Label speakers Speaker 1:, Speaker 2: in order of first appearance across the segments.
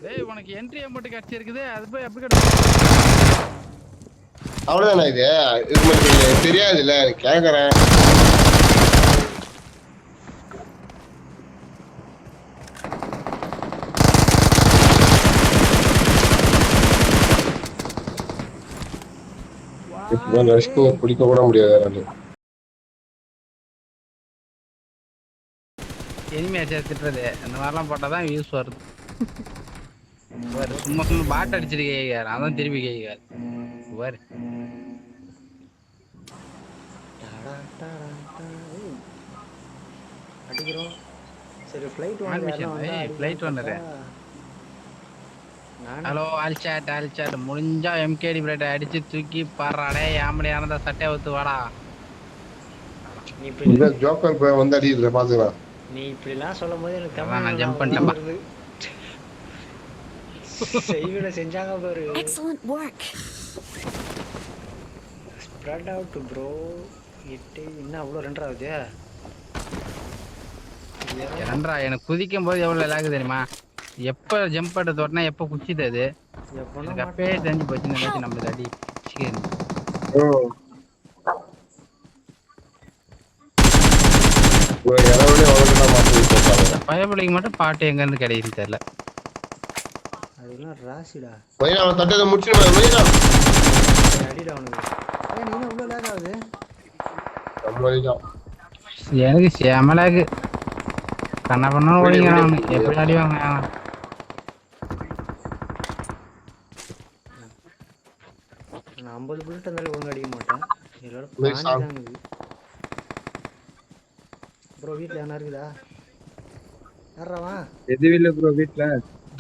Speaker 1: டேய் உனக்கு entry amount கிடைச்சிருக்குது அது போய் எப்படி கிடைச்சு?
Speaker 2: அவ்வளவுதானா இது? இது மட்டும் தெரியாதுல்ல கேக்குறேன். பிடிக்க கூட முடியாது.
Speaker 1: எனிமே திட்டுறது அந்த மாதிரிலாம் போட்டாதான் யூஸ் வருது. சும்மா சும்மா பாட்டு அடிச்சிட்டு கேட்காரு, அதான் திருப்பி கேட்காரு.
Speaker 3: அடிக்கிறோம். சரி ஃளைட்
Speaker 1: வந்துரு. ஹலோ ஆல்சாட் முடிஞ்சா எம்கேடி பிளேட் அடிச்சு தூக்கி பாறாடே யாமடி ஆனதா சட்டையை ஊத்து வாடா.
Speaker 3: நீ இப்படி
Speaker 2: ஜோக்கர் போய் வந்து அடிக்குதுல பாத்துக்கலாம்.
Speaker 3: நீ இப்படிலாம் சொல்லும்போது எனக்கு தமிழ்
Speaker 1: நான் ஜம்ப் பண்ணிட்டேன்.
Speaker 3: செய்வில செஞ்சாங்க பாரு.
Speaker 4: Excellent work.
Speaker 3: Spread out bro. இட்டு என்ன அவ்வளோ ரெண்டராவது?
Speaker 1: ரெண்டரா எனக்கு குதிக்கும் போது எவ்வளவு லாகு தெரியுமா? எப்ப ஜம்ப் பண்ண தோட்டினா எப்ப குச்சிது அது எனக்கு அப்பயே தெரிஞ்சு போச்சு. நினைச்சு நம்மளுக்கு அடி பயப்பிள்ளைக்கு மட்டும் பாட்டு எங்க இருந்து கிடைக்குது தெரியல.
Speaker 3: அதெல்லாம் ராசிடா.
Speaker 2: தட்டத்தை முடிச்சிடுமா?
Speaker 3: அடிடா அவனுக்கு. நீ அவ்வளோ லேக் ஆகுது?
Speaker 1: எனக்கு செமலாக்கு கண்ணா பண்ண ஓடிங்கிறான். எப்படி அடிவாங்க?
Speaker 3: நான் 50 புல்லட் இருந்தாலும் ஒழுங்கு அடிக்க மாட்டேன். எல்லாரும் ப்ரோ வீட்டில் என்ன இருக்குதா? யாராவா?
Speaker 5: எதுவும் இல்லை ப்ரோ வீட்டில்.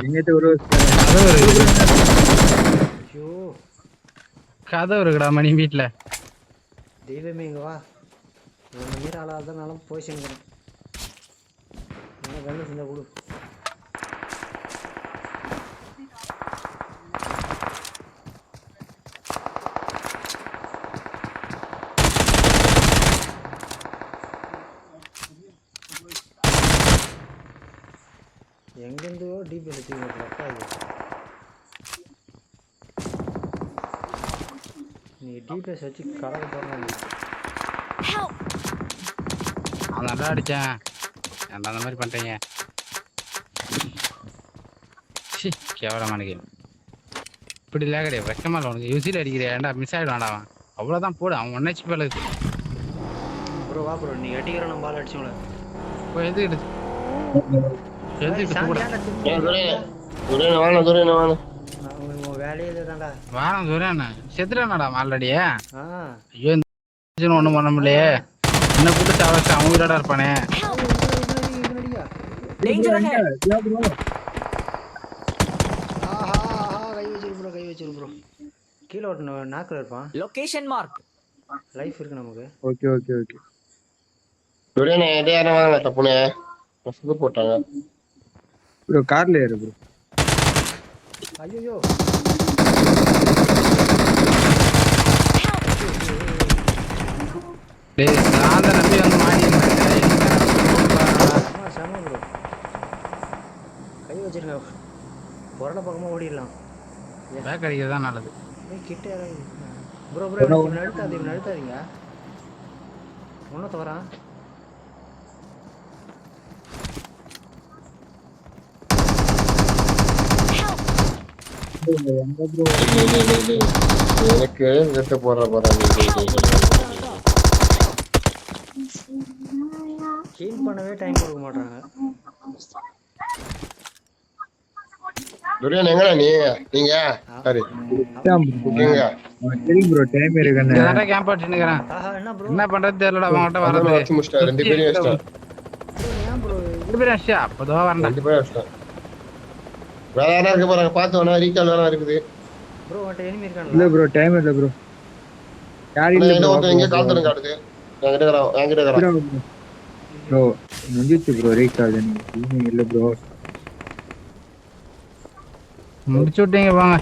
Speaker 5: எங்கிட்ட ஒரு
Speaker 1: கதை இருக்குடா மணி வீட்டில்.
Speaker 3: தெய்வமே இங்கே வா. இந்த மாரி ஆளாதான் போய் சேர்ந்துக்கிறேன். வெள்ளம் செஞ்சா கொடு. எங்கேருந்தோ டிபி எடுத்துக்கிட்டு நீ டிபிஎஸ் வச்சு கடவுள் போறாங்க.
Speaker 1: அவன் நல்லா அடிச்சேன். ஏன்டா அந்த மாதிரி பண்றீங்க? கேவலமான கேம். இப்படி இல்லை கிடையாது. வெக்கமா இல்லை உனக்கு. யூசியில் அடிக்கிறியா? ஏன்டா மிஸ் ஆகிடுவான்டா அவன். அவ்வளோதான் போடு. அவன் 1 HP மேலே இருக்கு.
Speaker 3: ப்ரோ வா ப்ரோ, நீ அடிக்கிற நம்ம பால் அடிச்சோம்ல.
Speaker 1: இப்போ எது எடுத்து
Speaker 3: வேலையே தான்டா.
Speaker 1: வாரம் சூரியண்ணா செத்துட்டானாடா ஆல்ரெடியே. ஐயோ ஒன்றும் பண்ண முடியலையே. என்ன கூட்டு சாவச்சு அவன் உயிரோட இருப்பானே.
Speaker 3: கை வச்சிரு ப்ரோ. கீழே ஓட்டணும். நாக்கில் இருப்பான்.
Speaker 4: Location mark.
Speaker 3: லைஃப் இருக்கு நமக்கு.
Speaker 5: Okay okay okay.
Speaker 2: வாங்க தப்புனே போட்டாங்க
Speaker 5: ப்ரோ. கார்ல ஏறு ப்ரோ.
Speaker 3: ஐயோ
Speaker 1: டேய் நான் தான் நம்பி வந்து மாடி
Speaker 3: செம ப்ரோ. கை வச்சிருங்க. பொருளை பக்கமாக ஓடிடலாம்.
Speaker 1: பேக் அடிக்கிறது தான் நல்லது.
Speaker 3: கிட்ட ப்ரோ ப்ரோ நடுத்தாதீங்க. ஒன்றும் தவறான்.
Speaker 2: எனக்கு வெட்ட போற
Speaker 3: ஹீல் பண்ணவே டைம் கொடுக்க மாட்டாங்க.
Speaker 2: துரியன் எங்கடா நீங்க? சரி
Speaker 5: ப்ரோ டைம் இருக்குன்னு
Speaker 1: நான் கேம்ப் அடிச்சு நிக்கறேன். என்ன பண்றது தெரியலடா. அவங்கட்ட வரது
Speaker 2: வச்சு முடிச்சிட்டா. ரெண்டு பேரும் வச்சிட்டா.
Speaker 1: ரெண்டு பேரும் அடிச்சா அப்பதோ வரணும்.
Speaker 2: ரெண்டு பேரும் வச்சிட்டா. வேற யாரா இருக்க போறாங்க பாத்து. வேணா ரீகால் வேணா இருக்குது
Speaker 3: ப்ரோ. வாட்ட எனிமி இருக்கானே.
Speaker 5: இல்ல ப்ரோ டைம் இல்ல ப்ரோ. யார் இல்ல ப்ரோ.
Speaker 2: இங்க கால் தரங்க காடுது. என்கிட்ட வரா
Speaker 5: ப்ரோ. முடிஞ்சிச்சு ப்ரோ ரீகால். நீங்க இல்ல ப்ரோ.
Speaker 1: முடிச்சு விட்டீங்க வாங்க.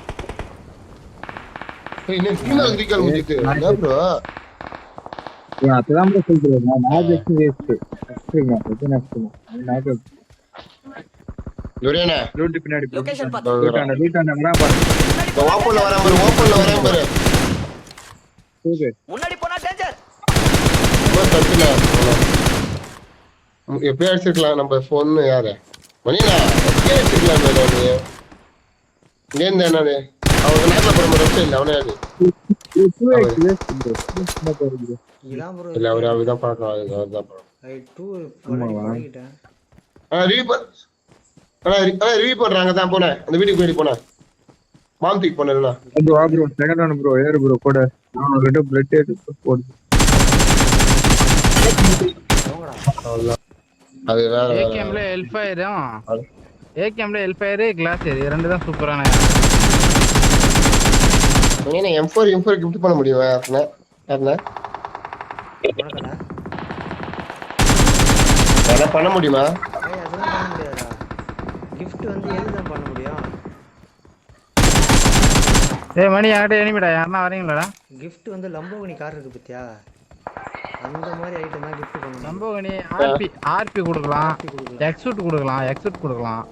Speaker 2: இன்னும் ஃபீமேல் ரீகால் முடிஞ்சிச்சு. என்ன ப்ரோ?
Speaker 5: அப்பதான் ப்ரோ சொல்றேன். நான் வேஸ்ட். சரிங்க. எது நெக்ஸ்ட்? நான்
Speaker 2: துரையண்ணா
Speaker 5: லூட்டு பின்னாடி bro.
Speaker 4: லொகேஷன் பார்த்து
Speaker 5: லூட்டாண்ட லூட்டாண்டா பாரு.
Speaker 2: ஓப்பன்ல வரேன் பாரு ஓப்பன்ல வரேன் பாரு
Speaker 5: தூக்கு.
Speaker 4: முன்னாடி போனா டேஞ்சர்.
Speaker 2: ரொம்ப தப்புல எப்படியே அடிச்சிருக்கலாம் நம்ம பொண்ணு யாரு மணியா எப்படியே அடிச்சிருக்கலாம் மேடம் நீ இங்க இருந்து என்னது அவங்க நேரில் போற மாதிரி இல்லை அவனே அது
Speaker 5: 2x waste bro. என்ன பாரு bro.
Speaker 3: இதான் ப்ரோ
Speaker 2: இல்லை அவர் தான் பார்க்கலாம் அவர் தான் பார்க்கலாம்
Speaker 3: 2
Speaker 5: ஆமாவா?
Speaker 3: பழகிட்டேன்.
Speaker 2: ரிவ்யூ பண்றாங்க தான் போனேன் அந்த வீட்டுக்கு போயிட்டு போனேன் மாம் தூக்கி போனேன்
Speaker 5: அது வா bro. Second one bro. ஏறு bro கூட. அவன் ரெண்டு பிளட் எடுத்து போடு.
Speaker 3: போங்கடா.
Speaker 2: அவ்வளவுதான் அது வேற வேற
Speaker 1: ஏகேம்ல எல்ஃபயரும் ஏகேம்ல எல்ஃபயர் கிளாஸ் இது ரெண்டு தான் சூப்பரான
Speaker 2: ஏன்னா M4 கிஃப்ட் பண்ண முடியும் யாருன்னா யாருன்னா
Speaker 3: உனக்கடா.
Speaker 2: யாரா பண்ண முடியுமா
Speaker 3: ஏய் அதெல்லாம் பண்ண முடியாதுடா. gift வந்து எதுதான் பண்ண முடியும்?
Speaker 1: ஏய் மணி யார்கிட்ட எனிமிடா யாருன்னா வரீங்களாடா
Speaker 3: gift வந்து லம்போகினி கார் இருக்கு பத்தியா? அந்த மாதிரி ஐட்டம் தான் gift பண்ணணும்.
Speaker 1: லம்போகினி ஆர்பி கொடுக்கலாம் எக்ஸூட் கொடுக்கலாம்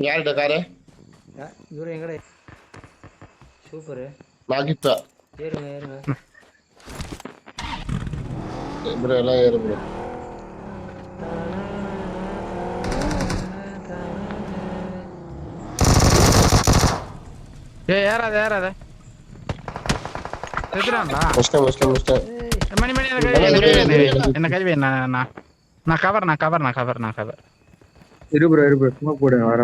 Speaker 2: யார்கிட்ட காரு
Speaker 3: இவரு எங்கடா? சூப்பர்.
Speaker 2: நாகிப்பா
Speaker 3: ஏறுங்க.
Speaker 2: ப்ரோ எல்லாம் ஏறு ப்ரோ
Speaker 1: ஏய் ஏறாத செத்துறான்டா
Speaker 2: முஸ்டம்
Speaker 1: மணி என்ன கை வை நான் கவர்
Speaker 5: இரு bro. சும்மா போடு. வர.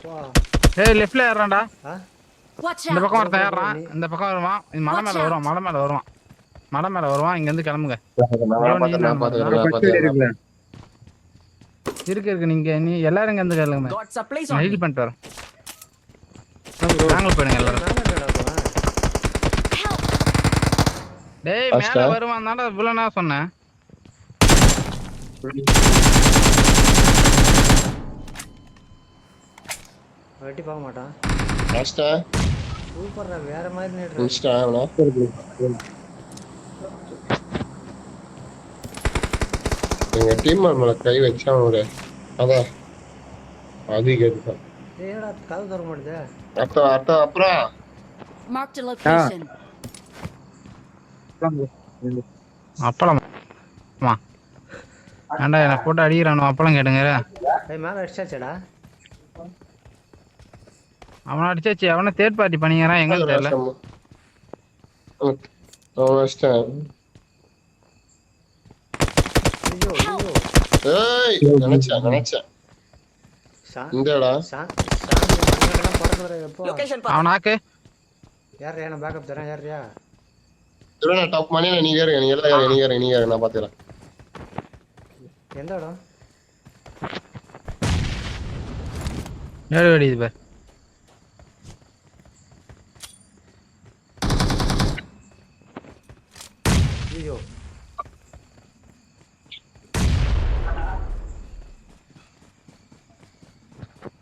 Speaker 3: வா.
Speaker 1: ஏய் லெஃப்ட்ல ஏறான்டா
Speaker 3: ஆ
Speaker 4: Watch
Speaker 1: இந்த
Speaker 4: out.
Speaker 1: பக்கம் ஒருத்தன் ஏறான் இந்த பக்கம் வருவான் இந்த மலை மேல வருவான் இங்க இருந்து கிளம்புங்க
Speaker 2: நான் பாத்துக்கிறேன்
Speaker 5: இருக்குல்ல.
Speaker 1: இருக்கு நீ எல்லாரும் இங்க இருந்து கிளம்புங்க
Speaker 4: Got supplies
Speaker 1: நான்
Speaker 4: on.
Speaker 1: ஹீல் பண்ணிட்டு வரேன் நாங்க போயிடுங்க எல்லாரும்
Speaker 3: நான் என்னடா போவேன்?
Speaker 1: டேய் மேல வருவான் தான்டா இவ்வளவு நான் சொன்னேன்
Speaker 3: வெட்டி பார்க்க மாட்டான்.
Speaker 2: லாஸ்டா
Speaker 3: சூப்பர்ரா வேற மாதிரி நேட்ரா.
Speaker 2: இன்ஸ்டா அவனா எங்க டீம் மேல கை வச்சா ஒரு அதான் அதிகம்
Speaker 3: ஏய் என்னடா கதவு திறக்க மாட்டேதே?
Speaker 2: அப்புறம்
Speaker 4: Marked a location.
Speaker 1: அப்பளமா ஏன்டா என்ன போட்டு அடிக்கிறானு அப்பளம் கேட்டுங்க
Speaker 3: ஏய் மேல அடிச்சாச்சடா.
Speaker 1: அவனை அடிச்சாச்சு அவனை தேர்ட் பார்ட்டி பண்ணிக்கிறான் எங்க தெரியல
Speaker 3: ஐயோ.
Speaker 2: ஏய் நினைச்சேன் இந்தடா
Speaker 3: சாந்தெல்லாம் பறக்குற எப்போ?
Speaker 4: Location பார்த்து.
Speaker 1: அவனாக்கு
Speaker 3: யார் நான் பேக்கப் தரேன் யாரையா?
Speaker 2: இதுல நான் டாப் மணி நீங்க ஏறுங்க நீங்க ஏறுங்க நான் பாத்துறேன்
Speaker 3: எந்த இடம்?
Speaker 1: ஏழு வெடி இது பேர்
Speaker 3: ஐயோ.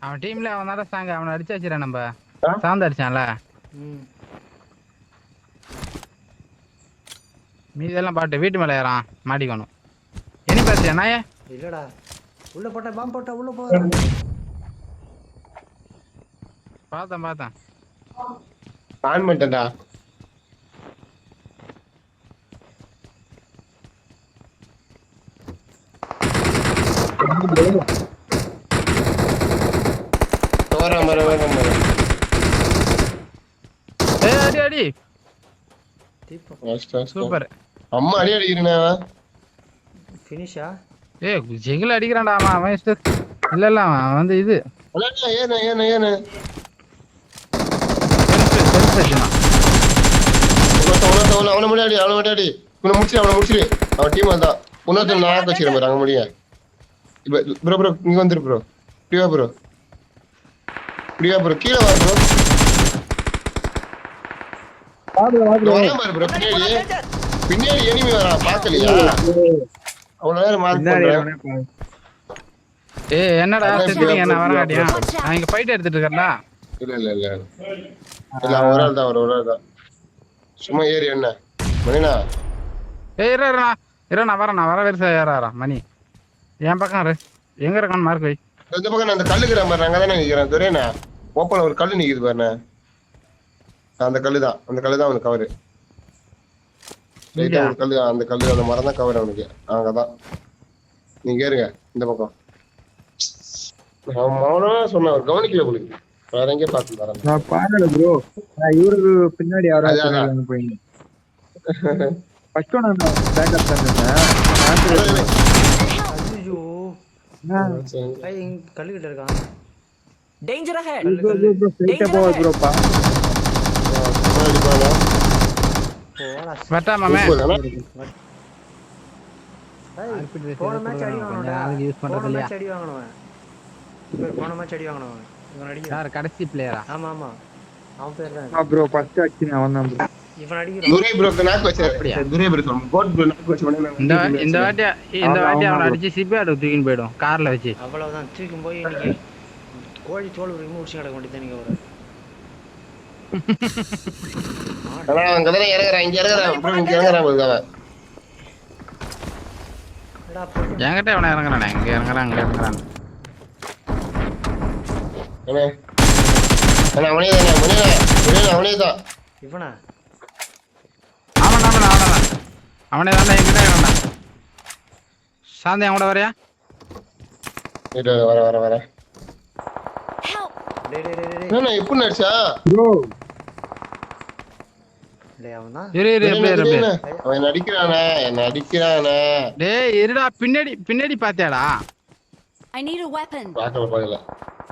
Speaker 1: அவன் டீம்ல அவன் தான் சாங்க அவனை அடிச்சாச்சுடா நம்ம சாந்து அடிச்சான்ல மீதெல்லாம் பாட்டு வீட்டு மேல ஏறான் மாட்டிக்கணும் இனி பாத்தியா நாயே
Speaker 3: இல்லடா உள்ள போட்ட பாம்பு போட்ட உள்ள போ.
Speaker 1: பார்த்தேன்
Speaker 2: ஆன் பண்ணிட்டேன்டா
Speaker 1: அடி சூப்பர்
Speaker 2: அம்மா அடி அடிக்கிறேன்
Speaker 3: ஃபினிஷா?
Speaker 1: ஏய் ஜெகில் அடிக்கிறான்டா அவன் இஷ்டம் இல்ல அவன் வந்து இது
Speaker 2: ஏன்னு அவனை முடியாடி இவனை முடிச்சிரு அவன் டீம் வந்தான் இன்னொருத்தன் நான் வச்சுக்கிறேன் பாரு அங்க முடிய இப்ப ப்ரோ இங்க வந்துரு ப்ரோ இப்படியா ப்ரோ கீழே வா ப்ரோ வரேன் பாரு ப்ரோ பின்னாடி எனிமி வரா பாக்கலையா அவ்வளவு நேரம் மார்க் பண்றேன்
Speaker 1: ஏய் என்னடா செத்துறீங்க என்ன வராடியா நான் இங்க ஃபைட் எடுத்துட்டு இருக்கேன்டா
Speaker 2: இல்ல ஒரு ஆள் தான் சும்மா ஏறி என்ன மணினா
Speaker 1: ஏய் இரு நான் வர வரிசை ஏறாரா மணி என் பக்கம் இரு எங்க இருக்கான்னு மார்க் வை
Speaker 2: இந்த பக்கம் நான் அந்த கல்லுக்குற மாதிரி அங்கே தானே நிற்கிறேன் துரையண்ணா ஓப்பனில் ஒரு கல் நிற்குது பாருண்ணே அந்த கல்லு தான் அவனுக்கு கவரு ரைட்டா ஒரு கல்லு அந்த கல்லு அந்த மரம் தான் கவர் அவனுக்கு அங்கதான் நீங்க ஏறுங்க இந்த பக்கம் அவனும் சொன்ன ஒரு கவனிக்கல உங்களுக்கு வேற எங்கேயும் பார்த்து வரேன்
Speaker 5: நான் பாக்கல ப்ரோ நான் இவருக்கு பின்னாடி யாராவது போயிங்க ஃபர்ஸ்ட் நான் பேக்கப் பண்ணேன்
Speaker 3: ஐயோ கல்லுகிட்ட இருக்கான்
Speaker 4: Danger ahead.
Speaker 5: ப்ரோ ஸ்ட்ரைட்டா போவா ப்ரோ பா
Speaker 1: வட்டா மாமே
Speaker 3: போன மேட்ச் அடி வாங்கணும்டா
Speaker 1: அதுக்கு யூஸ் பண்றது இல்லையா
Speaker 3: அடி வாங்கணும் போன மேட்ச் அடி வாங்கணும் இவன் அடிக்க
Speaker 1: யார் கடைசி பிளேயரா
Speaker 3: ஆமா அவன் பேர் தான்
Speaker 5: ப்ரோ ஃபர்ஸ்ட் அடிச்சு அவன் தான் ப்ரோ
Speaker 3: இவன் அடிக்கிறான்
Speaker 2: துரை ப்ரோக்கு நாக்கு வச்சிருக்கேன் துரை ப்ரோ கோட் ப்ரோ நாக்கு வச்சு உடனே
Speaker 1: இந்த வாட்டி அவனை அடிச்சு சிபிஆர் தூக்கின்னு போயிடும் கார்ல வச்சு
Speaker 3: அவ்வளவுதான் தூக்கும் போய் இன்னைக்கு கோழி தோல் உரிமை உடிச்சு கிடக்க வேண்டியது நீங்க ஒரு
Speaker 2: ஆனா அங்க தானே இறங்குறான் இங்க இறங்குறான் ப்ரோ இங்க இறங்குறான் போதுங்க அவன்
Speaker 1: என்கிட்ட அவனை இறங்குறானே இங்க இறங்குறான்
Speaker 2: அண்ணே அவனே தான்
Speaker 3: இவனா
Speaker 1: அவனே தான் என்கிட்ட இறங்குறான் சாந்தி அவன் கூட வரையா
Speaker 2: வர
Speaker 4: Help.
Speaker 2: என்ன எப்படி நடிச்சா
Speaker 5: ப்ரோ
Speaker 3: டேய் அவன் தான்
Speaker 1: இரு
Speaker 2: அவன் நடிக்கிறானே
Speaker 1: டேய் இருடா பின்னாடி பாத்தியாடா
Speaker 4: I need a weapon.
Speaker 2: பாக்கல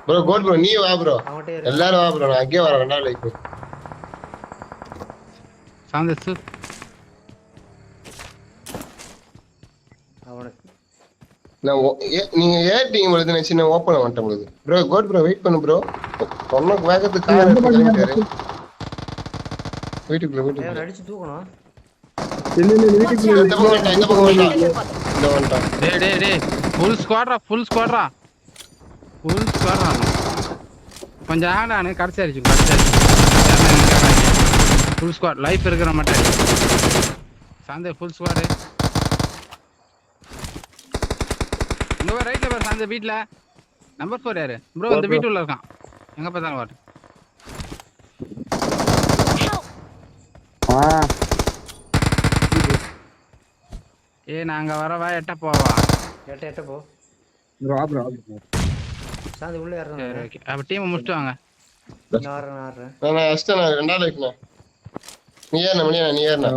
Speaker 2: ப்ரோ கோட் ப்ரோ நீ வா ப்ரோ
Speaker 3: அவன்கிட்ட
Speaker 2: எல்லாரும் வா ப்ரோ நான் அங்கேயே வரேன் ரெண்டாவது லைஃப்
Speaker 1: சாந்தி
Speaker 3: அவனுக்கு
Speaker 2: நீங்க ஏறிட்டீங்க பொழுது நான் சின்ன ஓப்பன் வந்துட்டேன் பொழுது ப்ரோ கோட் ப்ரோ வெயிட் பண்ணு ப்ரோ சொன்ன வேகத்துக்கு கார் எடுத்து கிளம்பிட்டாரு வீட்டுக்குள்ள
Speaker 3: அடிச்சு தூக்கணும்
Speaker 5: இல்ல வீட்டுக்கு
Speaker 2: இந்த பக்கம் வந்துட்டான்
Speaker 1: டேய் ஃபுல் ஸ்குவாட்ரா கொஞ்சம் ஆடானு கடைசி அடிச்சு ஃபுல் ஸ்குவாட் லைஃப் இருக்கிற மாட்டேன் சாந்தி ஃபுல் ஸ்குவாடு இங்க ரைட்ல பாரு சாந்தி வீட்ல நம்பர் 4 யாரு ப்ரோ இந்த வீட்டுக்குள்ள இருக்கான் எங்க பார்த்தாலும் வாட்டு நாங்க வரவா எட்ட போவா
Speaker 3: எட்ட போ
Speaker 5: ப்ரோ
Speaker 3: சாந்தி உள்ள ஏறணும்
Speaker 1: அப்ப டீம் முடிச்சிட்டு வாங்க
Speaker 3: நான் ஆடுறேன்
Speaker 2: நான் ரெண்டாவது லைஃப்ண்ணே நீ ஏறின மணியா நீ ஏறின